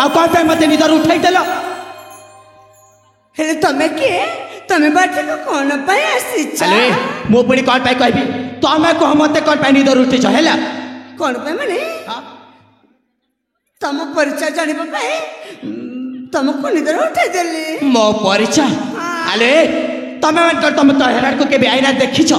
आ कौन पे मते निदर उठाई देलो हेले तमे के तमे बाटे को कोन पे आसीछ अरे मो पुणी कौन पे कहबी तमे कह मते कौन पे निदर उठिछ हैला कोन पे माने तम परिचय जानिबा पे तमको निदर उठाई देली मो परिचय अरे तमे तुम तो हेराड को केबे आईना देखिछ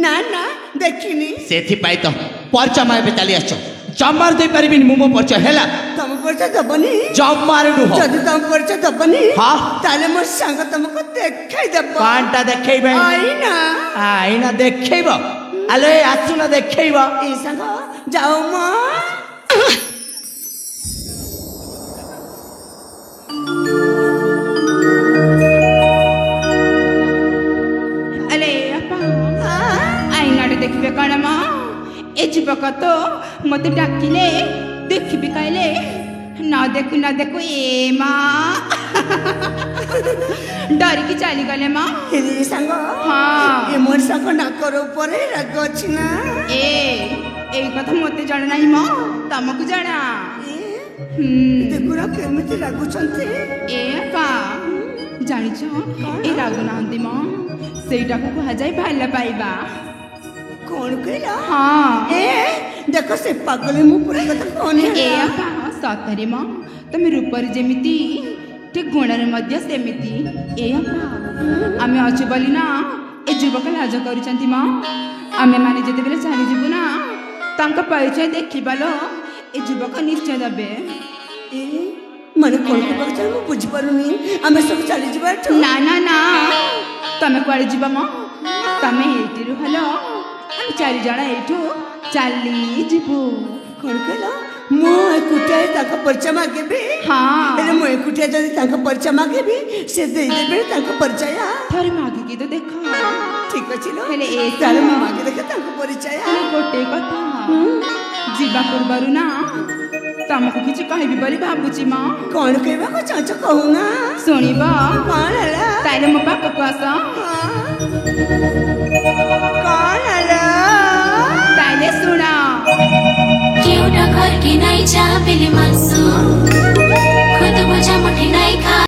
ना ना देखिनी सेथि पाई तो परिचय माबे चली आछो जम्मार दे परिबिन मो परिचय हैला तम परिचय दबनी जम्मार नु हो जदि तम परिचय दबनी हां ताले मो संग तुमको देखाई देब कांटा देखेबे आईना देखेबो अले आसुना देखेबो ई संग जाओ मो देखिए कौन माँ ए जीवक तो मत डाकिले देखी कहले न देखु ए माँ डर की चली गले माँ संग हाँ ये मोर संग नाकर ऊपर राग अछि ना ए कथा मते जाना नहीं माँ तमको जाना देखुरा केमिति रागुछंती ए का जानिछ ए रागु नांदी माँ सेटा को कहा जाय भाला पाइबा कौन कहला हाँ ए देखो से पागल मु पूरा कथा कोन ए आपा सतरे मां तमे रूपर जेमिति ते गुणर मध्य सेमिति ए आपा आमे अछि बोली ना ए जुबक लाज करिसंती मां आमे माने जते बेले चली जिबु ना तांका परिचय देखि बालो ए जुबक निश्चय दबे ए माने कोन को परिचय मु बुझ पारुनी आमे सब चली जिबा ना ना ना तमे कोआले जिबा मां तमे एटिरु हलो हम चारि जणा एठो चली जिबु कोन कहला मो एकुटिया ताका परिचय मागे भी हाँ एले मो एकुटिया जदी ताका परिचय मागे भी से दे देबे ताका परिचय थरे मागे की तो देखा ठीक अछि लो हेले ए ताले मो मागे देखे ताका परिचय गोटे कथा जीवा पूर्वरु ना तमको किछि कहबी बोली भाबुची मां कोन कहबा को चाचा कहू ना सुनिबा कोन हला ताले मो पापा को आसा कोन हला ताले सुना केउटा घर के नाइ जा पेले मासु